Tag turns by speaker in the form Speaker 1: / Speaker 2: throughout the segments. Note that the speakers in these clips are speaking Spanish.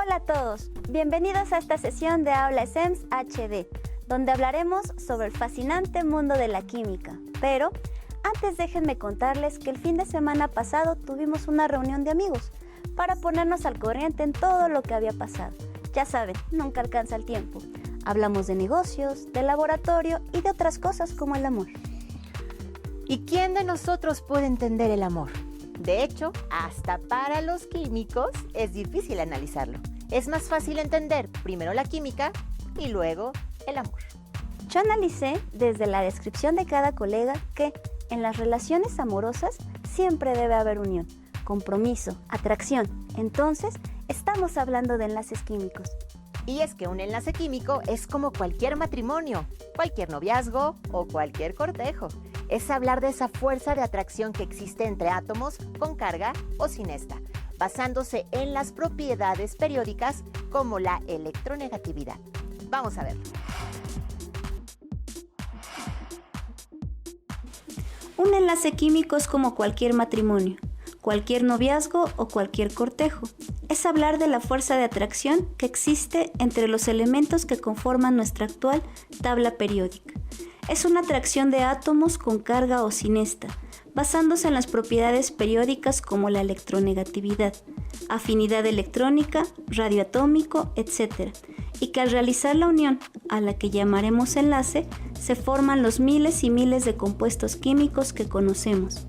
Speaker 1: Hola a todos, bienvenidos a esta sesión de Aula SEMS HD, donde hablaremos sobre el fascinante mundo de la química. Pero antes déjenme contarles que el fin de semana pasado tuvimos una reunión de amigos para ponernos al corriente en todo lo que había pasado. Ya saben, nunca alcanza el tiempo. Hablamos de negocios, de laboratorio y de otras cosas como el amor.
Speaker 2: ¿Y quién de nosotros puede entender el amor? De hecho, hasta para los químicos es difícil analizarlo. Es más fácil entender primero la química y luego el amor.
Speaker 1: Yo analicé desde la descripción de cada colega que en las relaciones amorosas siempre debe haber unión, compromiso, atracción. Entonces, estamos hablando de enlaces químicos.
Speaker 2: Y es que un enlace químico es como cualquier matrimonio, cualquier noviazgo o cualquier cortejo. Es hablar de esa fuerza de atracción que existe entre átomos con carga o sin esta, basándose en las propiedades periódicas como la electronegatividad. Vamos a ver.
Speaker 1: Un enlace químico es como cualquier matrimonio, cualquier noviazgo o cualquier cortejo. Es hablar de la fuerza de atracción que existe entre los elementos que conforman nuestra actual tabla periódica. Es una atracción de átomos con carga o sin esta, basándose en las propiedades periódicas como la electronegatividad, afinidad electrónica, radioatómico, etc. Y que al realizar la unión, a la que llamaremos enlace, se forman los miles y miles de compuestos químicos que conocemos,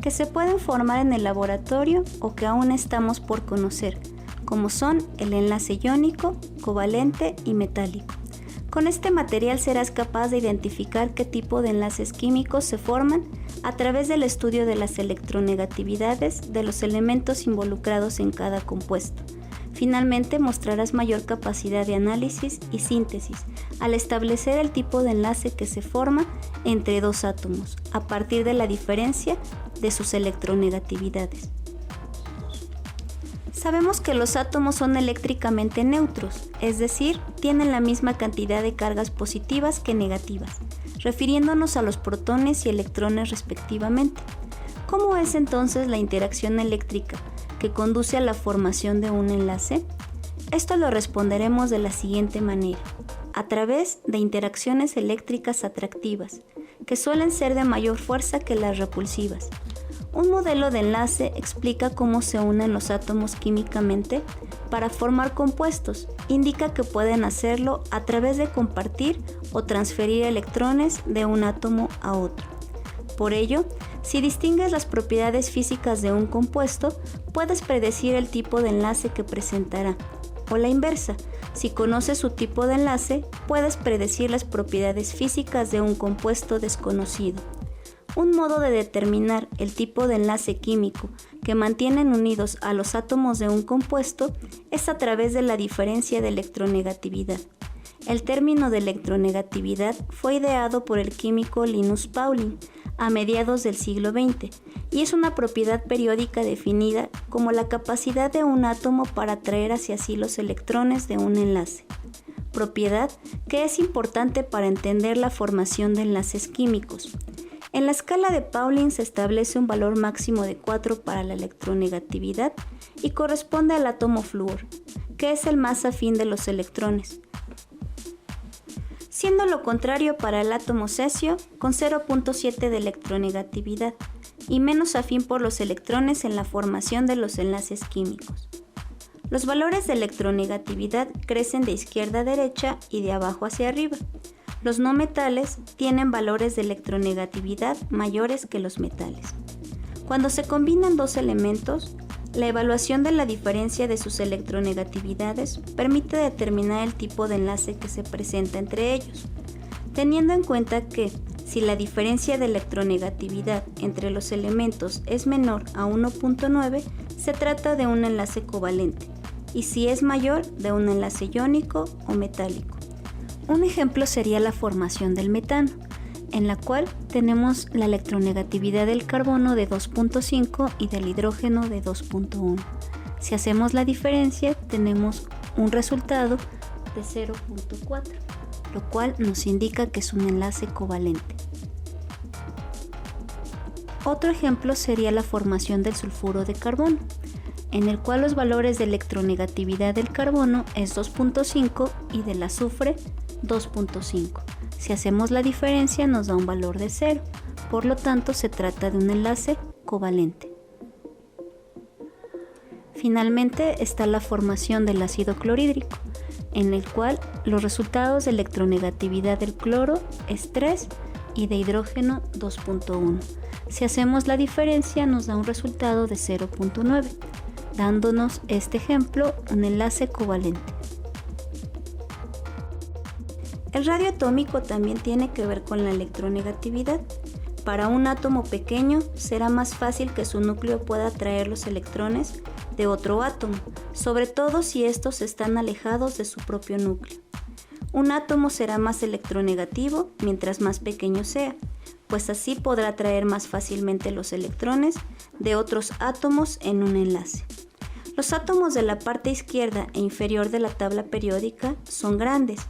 Speaker 1: que se pueden formar en el laboratorio o que aún estamos por conocer, como son el enlace iónico, covalente y metálico. Con este material serás capaz de identificar qué tipo de enlaces químicos se forman a través del estudio de las electronegatividades de los elementos involucrados en cada compuesto. Finalmente, mostrarás mayor capacidad de análisis y síntesis al establecer el tipo de enlace que se forma entre dos átomos a partir de la diferencia de sus electronegatividades. Sabemos que los átomos son eléctricamente neutros, es decir, tienen la misma cantidad de cargas positivas que negativas, refiriéndonos a los protones y electrones respectivamente. ¿Cómo es entonces la interacción eléctrica que conduce a la formación de un enlace? Esto lo responderemos de la siguiente manera: a través de interacciones eléctricas atractivas, que suelen ser de mayor fuerza que las repulsivas. Un modelo de enlace explica cómo se unen los átomos químicamente para formar compuestos. Indica que pueden hacerlo a través de compartir o transferir electrones de un átomo a otro. Por ello, si distingues las propiedades físicas de un compuesto, puedes predecir el tipo de enlace que presentará. O la inversa, si conoces su tipo de enlace, puedes predecir las propiedades físicas de un compuesto desconocido. Un modo de determinar el tipo de enlace químico que mantienen unidos a los átomos de un compuesto es a través de la diferencia de electronegatividad. El término de electronegatividad fue ideado por el químico Linus Pauling a mediados del siglo XX y es una propiedad periódica definida como la capacidad de un átomo para atraer hacia sí los electrones de un enlace. Propiedad que es importante para entender la formación de enlaces químicos. En la escala de Pauling se establece un valor máximo de 4 para la electronegatividad y corresponde al átomo flúor, que es el más afín de los electrones, siendo lo contrario para el átomo cesio con 0.7 de electronegatividad y menos afín por los electrones en la formación de los enlaces químicos. Los valores de electronegatividad crecen de izquierda a derecha y de abajo hacia arriba. Los no metales tienen valores de electronegatividad mayores que los metales. Cuando se combinan dos elementos, la evaluación de la diferencia de sus electronegatividades permite determinar el tipo de enlace que se presenta entre ellos, teniendo en cuenta que si la diferencia de electronegatividad entre los elementos es menor a 1.9, se trata de un enlace covalente, y si es mayor, de un enlace iónico o metálico. Un ejemplo sería la formación del metano, en la cual tenemos la electronegatividad del carbono de 2.5 y del hidrógeno de 2.1. Si hacemos la diferencia, tenemos un resultado de 0.4, lo cual nos indica que es un enlace covalente. Otro ejemplo sería la formación del sulfuro de carbono, en el cual los valores de electronegatividad del carbono es 2.5 y del azufre 2.5. Si hacemos la diferencia nos da un valor de 0, por lo tanto se trata de un enlace covalente. Finalmente está la formación del ácido clorhídrico, en el cual los resultados de electronegatividad del cloro es 3 y de hidrógeno 2.1. Si hacemos la diferencia nos da un resultado de 0.9, dándonos este ejemplo un enlace covalente. El radio atómico también tiene que ver con la electronegatividad. Para un átomo pequeño será más fácil que su núcleo pueda atraer los electrones de otro átomo, sobre todo si estos están alejados de su propio núcleo. Un átomo será más electronegativo mientras más pequeño sea, pues así podrá atraer más fácilmente los electrones de otros átomos en un enlace. Los átomos de la parte izquierda e inferior de la tabla periódica son grandes,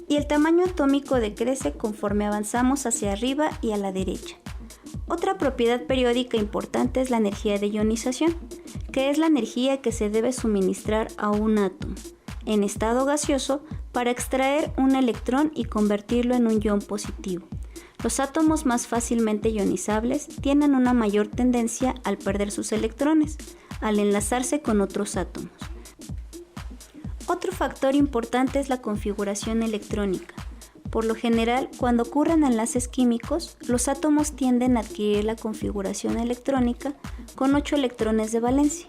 Speaker 1: y el tamaño atómico decrece conforme avanzamos hacia arriba y a la derecha. Otra propiedad periódica importante es la energía de ionización, que es la energía que se debe suministrar a un átomo en estado gaseoso para extraer un electrón y convertirlo en un ion positivo. Los átomos más fácilmente ionizables tienen una mayor tendencia al perder sus electrones, al enlazarse con otros átomos. Otro factor importante es la configuración electrónica. Por lo general, cuando ocurren enlaces químicos, los átomos tienden a adquirir la configuración electrónica con 8 electrones de valencia.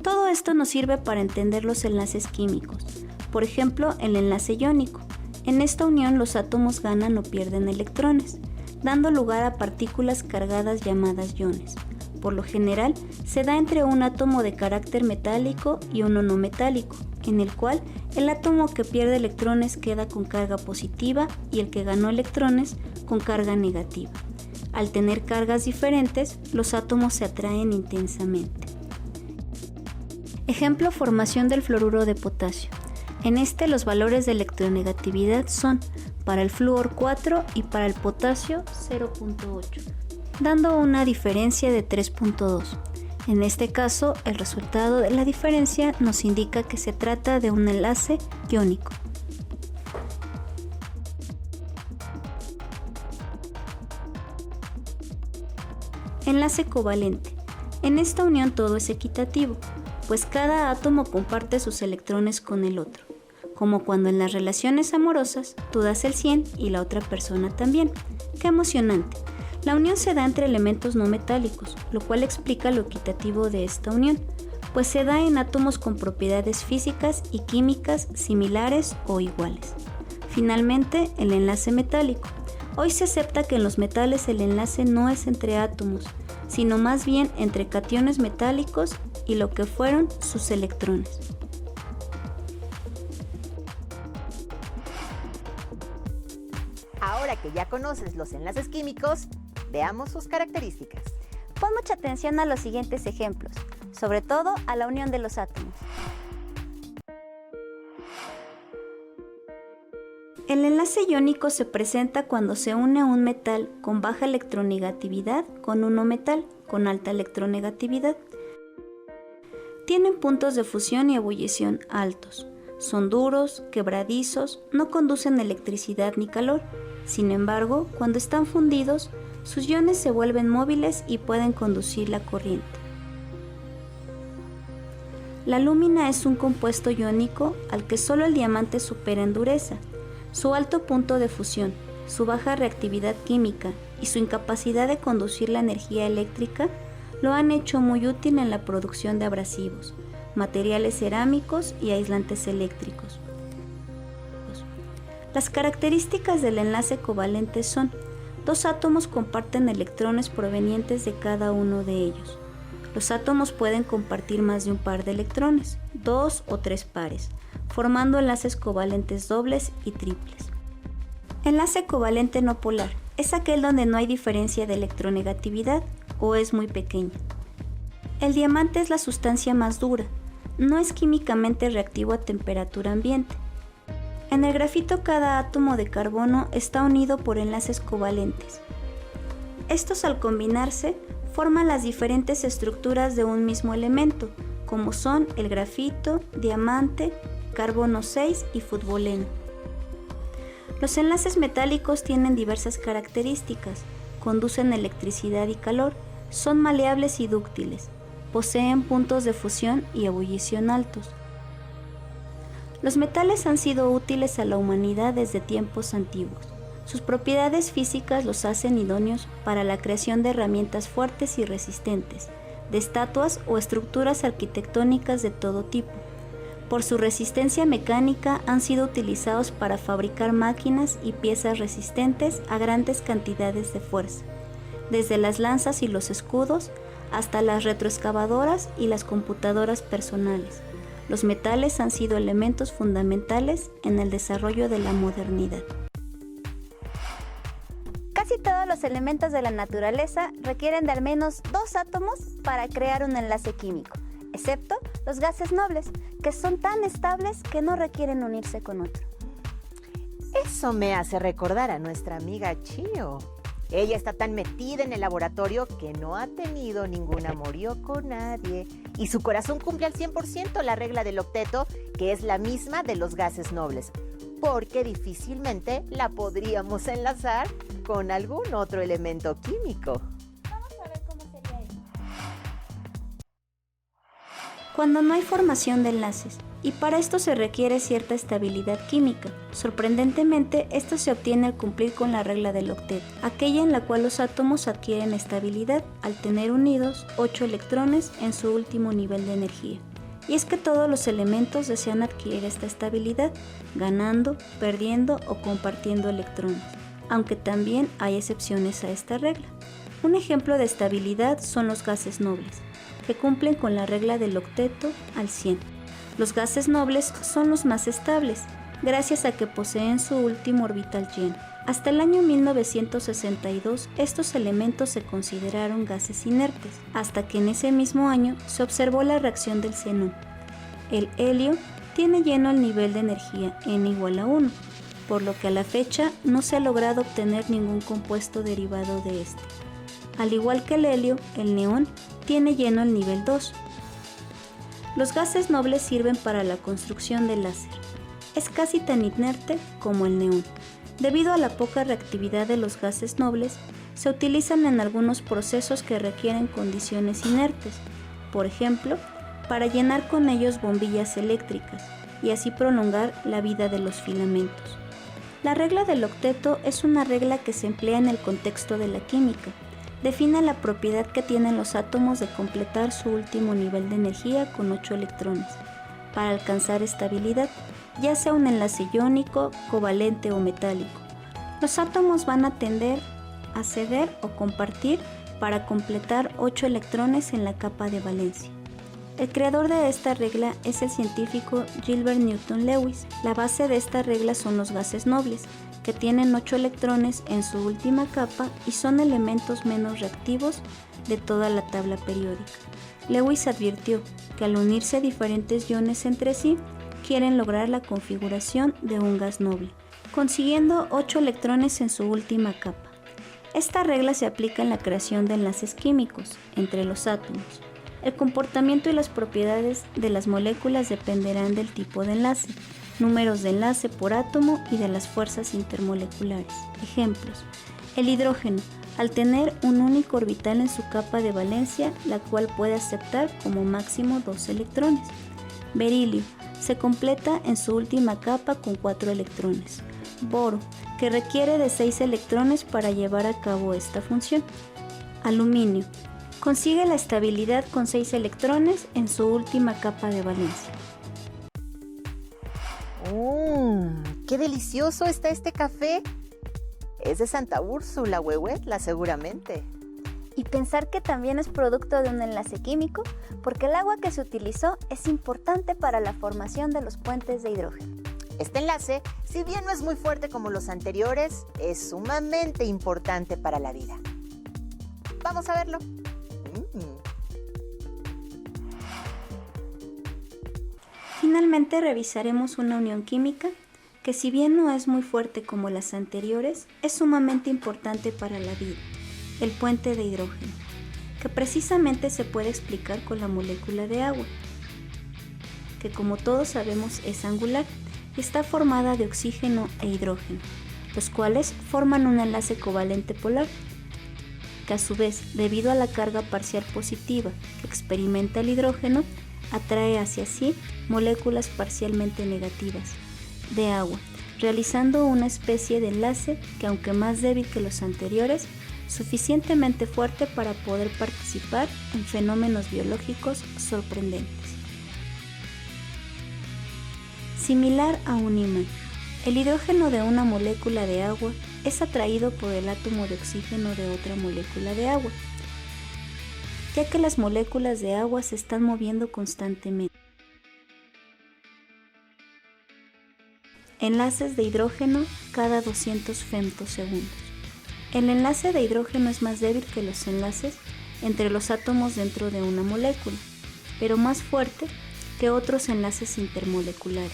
Speaker 1: Todo esto nos sirve para entender los enlaces químicos. Por ejemplo, el enlace iónico. En esta unión los átomos ganan o pierden electrones, dando lugar a partículas cargadas llamadas iones. Por lo general, se da entre un átomo de carácter metálico y uno no metálico, en el cual el átomo que pierde electrones queda con carga positiva y el que ganó electrones con carga negativa. Al tener cargas diferentes, los átomos se atraen intensamente. Ejemplo: formación del fluoruro de potasio. En este los valores de electronegatividad son para el flúor 4 y para el potasio 0.8, dando una diferencia de 3.2. En este caso, el resultado de la diferencia nos indica que se trata de un enlace iónico. Enlace covalente. En esta unión todo es equitativo, pues cada átomo comparte sus electrones con el otro, como cuando en las relaciones amorosas tú das el 100 y la otra persona también. ¡Qué emocionante! La unión se da entre elementos no metálicos, lo cual explica lo equitativo de esta unión, pues se da en átomos con propiedades físicas y químicas similares o iguales. Finalmente, el enlace metálico. Hoy se acepta que en los metales el enlace no es entre átomos, sino más bien entre cationes metálicos y lo que fueron sus electrones.
Speaker 2: Ahora que ya conoces los enlaces químicos, veamos sus características.
Speaker 1: Pon mucha atención a los siguientes ejemplos, sobre todo a la unión de los átomos. El enlace iónico se presenta cuando se une un metal con baja electronegatividad con un no metal con alta electronegatividad. Tienen puntos de fusión y ebullición altos. Son duros, quebradizos, no conducen electricidad ni calor. Sin embargo, cuando están fundidos, sus iones se vuelven móviles y pueden conducir la corriente. La alúmina es un compuesto iónico al que solo el diamante supera en dureza. Su alto punto de fusión, su baja reactividad química y su incapacidad de conducir la energía eléctrica lo han hecho muy útil en la producción de abrasivos, materiales cerámicos y aislantes eléctricos. Las características del enlace covalente son: dos átomos comparten electrones provenientes de cada uno de ellos. Los átomos pueden compartir más de un par de electrones, 2 o 3 pares, formando enlaces covalentes dobles y triples. Enlace covalente no polar es aquel donde no hay diferencia de electronegatividad o es muy pequeña. El diamante es la sustancia más dura, no es químicamente reactivo a temperatura ambiente. En el grafito cada átomo de carbono está unido por enlaces covalentes. Estos al combinarse forman las diferentes estructuras de un mismo elemento, como son el grafito, diamante, carbono 6 y futboleno. Los enlaces metálicos tienen diversas características, conducen electricidad y calor, son maleables y dúctiles, poseen puntos de fusión y ebullición altos. Los metales han sido útiles a la humanidad desde tiempos antiguos. Sus propiedades físicas los hacen idóneos para la creación de herramientas fuertes y resistentes, de estatuas o estructuras arquitectónicas de todo tipo. Por su resistencia mecánica han sido utilizados para fabricar máquinas y piezas resistentes a grandes cantidades de fuerza, desde las lanzas y los escudos hasta las retroexcavadoras y las computadoras personales. Los metales han sido elementos fundamentales en el desarrollo de la modernidad.
Speaker 3: Casi todos los elementos de la naturaleza requieren de al menos 2 átomos para crear un enlace químico, excepto los gases nobles, que son tan estables que no requieren unirse con otro.
Speaker 2: Eso me hace recordar a nuestra amiga Chio. Ella está tan metida en el laboratorio que no ha tenido ningún amorío con nadie. Y su corazón cumple al 100% la regla del octeto, que es la misma de los gases nobles, porque difícilmente la podríamos enlazar con algún otro elemento químico.
Speaker 3: Vamos a ver cómo sería eso.
Speaker 1: Cuando no hay formación de enlaces, y para esto se requiere cierta estabilidad química. Sorprendentemente, esto se obtiene al cumplir con la regla del octeto, aquella en la cual los átomos adquieren estabilidad al tener unidos 8 electrones en su último nivel de energía. Y es que todos los elementos desean adquirir esta estabilidad, ganando, perdiendo o compartiendo electrones, aunque también hay excepciones a esta regla. Un ejemplo de estabilidad son los gases nobles, que cumplen con la regla del octeto al 100. Los gases nobles son los más estables, gracias a que poseen su último orbital lleno. Hasta el año 1962, estos elementos se consideraron gases inertes, hasta que en ese mismo año se observó la reacción del xenón. El helio tiene lleno el nivel de energía N igual a 1, por lo que a la fecha no se ha logrado obtener ningún compuesto derivado de este. Al igual que el helio, el neón tiene lleno el nivel 2. Los gases nobles sirven para la construcción del láser. Es casi tan inerte como el neón. Debido a la poca reactividad de los gases nobles, se utilizan en algunos procesos que requieren condiciones inertes, por ejemplo, para llenar con ellos bombillas eléctricas y así prolongar la vida de los filamentos. La regla del octeto es una regla que se emplea en el contexto de la química. Define la propiedad que tienen los átomos de completar su último nivel de energía con 8 electrones, para alcanzar estabilidad, ya sea un enlace iónico, covalente o metálico. Los átomos van a tender a ceder o compartir para completar 8 electrones en la capa de valencia. El creador de esta regla es el científico Gilbert Newton Lewis. La base de esta regla son los gases nobles, que tienen 8 electrones en su última capa y son elementos menos reactivos de toda la tabla periódica. Lewis advirtió que al unirse diferentes iones entre sí, quieren lograr la configuración de un gas noble, consiguiendo 8 electrones en su última capa. Esta regla se aplica en la creación de enlaces químicos entre los átomos. El comportamiento y las propiedades de las moléculas dependerán del tipo de enlace, números de enlace por átomo y de las fuerzas intermoleculares. Ejemplos: el hidrógeno, al tener un único orbital en su capa de valencia, la cual puede aceptar como máximo 2 electrones. Berilio, se completa en su última capa con 4 electrones. Boro, que requiere de 6 electrones para llevar a cabo esta función. Aluminio, consigue la estabilidad con 6 electrones en su última capa de valencia.
Speaker 2: ¡Qué delicioso está este café! Es de Santa Úrsula, Huehuetla, seguramente.
Speaker 3: Y pensar que también es producto de un enlace químico, porque el agua que se utilizó es importante para la formación de los puentes de hidrógeno.
Speaker 2: Este enlace, si bien no es muy fuerte como los anteriores, es sumamente importante para la vida. Vamos a verlo.
Speaker 1: Finalmente revisaremos una unión química que, si bien no es muy fuerte como las anteriores, es sumamente importante para la vida: el puente de hidrógeno. que precisamente se puede explicar con la molécula de agua, que como todos sabemos es angular y está formada de oxígeno e hidrógeno, los cuales forman un enlace covalente polar, que a su vez, debido a la carga parcial positiva que experimenta el hidrógeno, atrae hacia sí moléculas parcialmente negativas de agua, realizando una especie de enlace que, aunque más débil que los anteriores, suficientemente fuerte para poder participar en fenómenos biológicos sorprendentes. Similar a un imán, el hidrógeno de una molécula de agua es atraído por el átomo de oxígeno de otra molécula de agua, ya que las moléculas de agua se están moviendo constantemente. Enlaces de hidrógeno cada 200 femtosegundos. El enlace de hidrógeno es más débil que los enlaces entre los átomos dentro de una molécula, pero más fuerte que otros enlaces intermoleculares.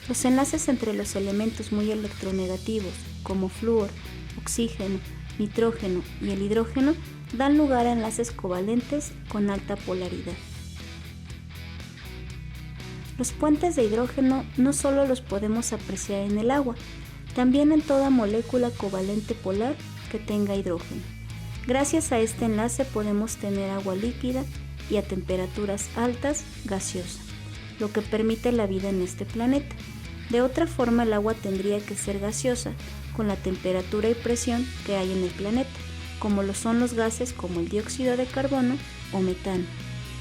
Speaker 1: Los enlaces entre los elementos muy electronegativos, como flúor, oxígeno, nitrógeno y el hidrógeno, dan lugar a enlaces covalentes con alta polaridad. Los puentes de hidrógeno no solo los podemos apreciar en el agua, también en toda molécula covalente polar que tenga hidrógeno. Gracias a este enlace podemos tener agua líquida y a temperaturas altas gaseosa, lo que permite la vida en este planeta. De otra forma, el agua tendría que ser gaseosa con la temperatura y presión que hay en el planeta, como lo son los gases como el dióxido de carbono o metano,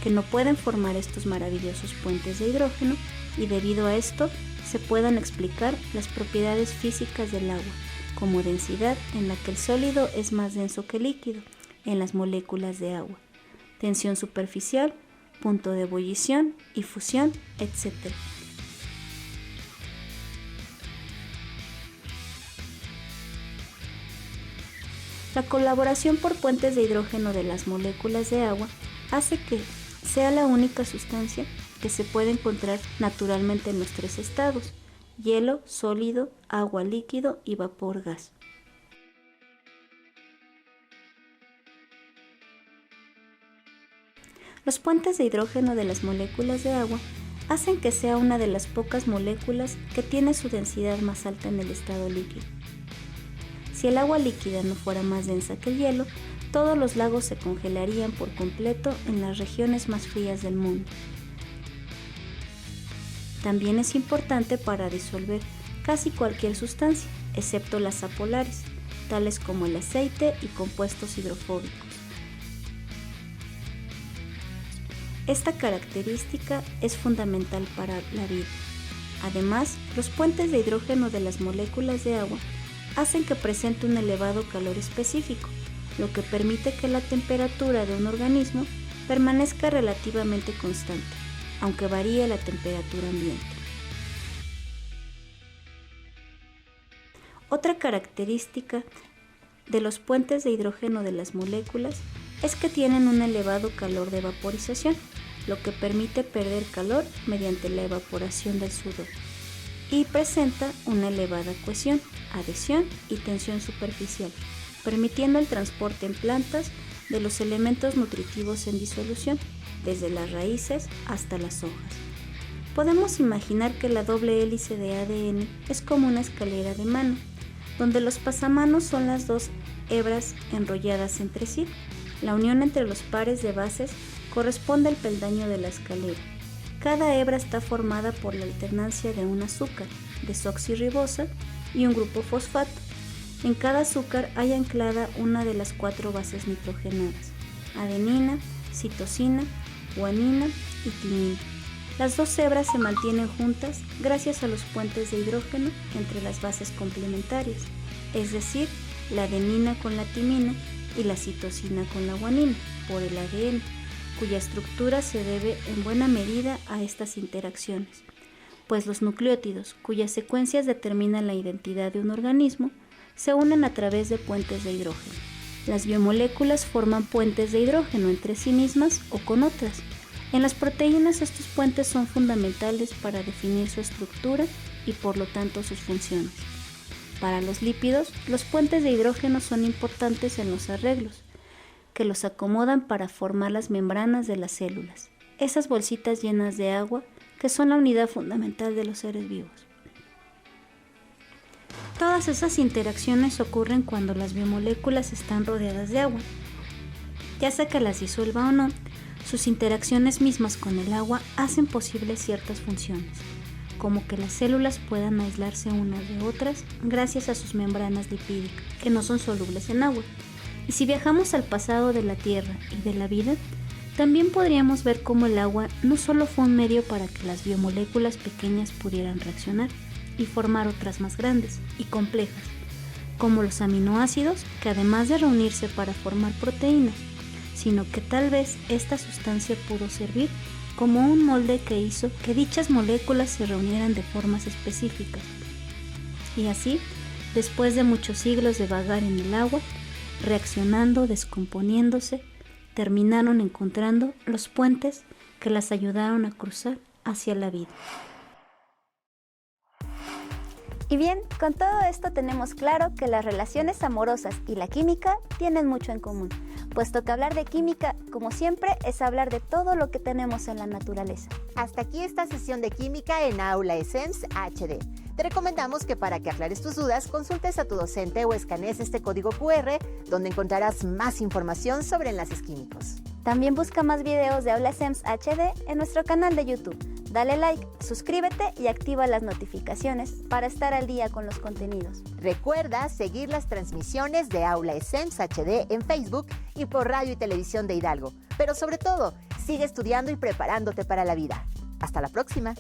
Speaker 1: que no pueden formar estos maravillosos puentes de hidrógeno y debido a esto se puedan explicar las propiedades físicas del agua, como densidad en la que el sólido es más denso que el líquido en las moléculas de agua, tensión superficial, punto de ebullición y fusión, etc. La colaboración por puentes de hidrógeno de las moléculas de agua hace que sea la única sustancia que se puede encontrar naturalmente en los tres estados: hielo, sólido, agua líquido y vapor gas. Los puentes de hidrógeno de las moléculas de agua hacen que sea una de las pocas moléculas que tiene su densidad más alta en el estado líquido. Si el agua líquida no fuera más densa que el hielo, todos los lagos se congelarían por completo en las regiones más frías del mundo. También es importante para disolver casi cualquier sustancia, excepto las apolares, tales como el aceite y compuestos hidrofóbicos. Esta característica es fundamental para la vida. Además, los puentes de hidrógeno de las moléculas de agua hacen que presente un elevado calor específico, lo que permite que la temperatura de un organismo permanezca relativamente constante, aunque varíe la temperatura ambiente. Otra característica de los puentes de hidrógeno de las moléculas es que tienen un elevado calor de vaporización, lo que permite perder calor mediante la evaporación del sudor, y presenta una elevada cohesión, adhesión y tensión superficial, permitiendo el transporte en plantas de los elementos nutritivos en disolución, desde las raíces hasta las hojas. Podemos imaginar que la doble hélice de ADN es como una escalera de mano, donde los pasamanos son las dos hebras enrolladas entre sí. La unión entre los pares de bases corresponde al peldaño de la escalera. Cada hebra está formada por la alternancia de un azúcar, desoxirribosa, y un grupo fosfato. En cada azúcar hay anclada una de las 4 bases nitrogenadas: adenina, citosina, guanina y timina. Las dos hebras se mantienen juntas gracias a los puentes de hidrógeno entre las bases complementarias, es decir, la adenina con la timina y la citosina con la guanina, por el ADN, cuya estructura se debe en buena medida a estas interacciones, pues los nucleótidos, cuyas secuencias determinan la identidad de un organismo, se unen a través de puentes de hidrógeno. Las biomoléculas forman puentes de hidrógeno entre sí mismas o con otras. En las proteínas estos puentes son fundamentales para definir su estructura y por lo tanto sus funciones. Para los lípidos, los puentes de hidrógeno son importantes en los arreglos que los acomodan para formar las membranas de las células, esas bolsitas llenas de agua que son la unidad fundamental de los seres vivos. Todas esas interacciones ocurren cuando las biomoléculas están rodeadas de agua. Ya sea que las disuelva o no, sus interacciones mismas con el agua hacen posibles ciertas funciones, como que las células puedan aislarse unas de otras gracias a sus membranas lipídicas, que no son solubles en agua. Y si viajamos al pasado de la Tierra y de la vida, también podríamos ver cómo el agua no solo fue un medio para que las biomoléculas pequeñas pudieran reaccionar y formar otras más grandes y complejas, como los aminoácidos, que además de reunirse para formar proteínas, sino que tal vez esta sustancia pudo servir como un molde que hizo que dichas moléculas se reunieran de formas específicas. Y así, después de muchos siglos de vagar en el agua, reaccionando, descomponiéndose, terminaron encontrando los puentes que las ayudaron a cruzar hacia la vida.
Speaker 3: Y bien, con todo esto tenemos claro que las relaciones amorosas y la química tienen mucho en común, puesto que hablar de química, como siempre, es hablar de todo lo que tenemos en la naturaleza.
Speaker 2: Hasta aquí esta sesión de química en Aula ESSEMS HD. Te recomendamos que para que aclares tus dudas, consultes a tu docente o escanees este código QR, donde encontrarás más información sobre enlaces químicos.
Speaker 3: También busca más videos de Aula ESSEMS HD en nuestro canal de YouTube. Dale like, suscríbete y activa las notificaciones para estar al día con los contenidos.
Speaker 2: Recuerda seguir las transmisiones de Aula ESSEMS HD en Facebook y por Radio y Televisión de Hidalgo. Pero sobre todo, sigue estudiando y preparándote para la vida. Hasta la próxima.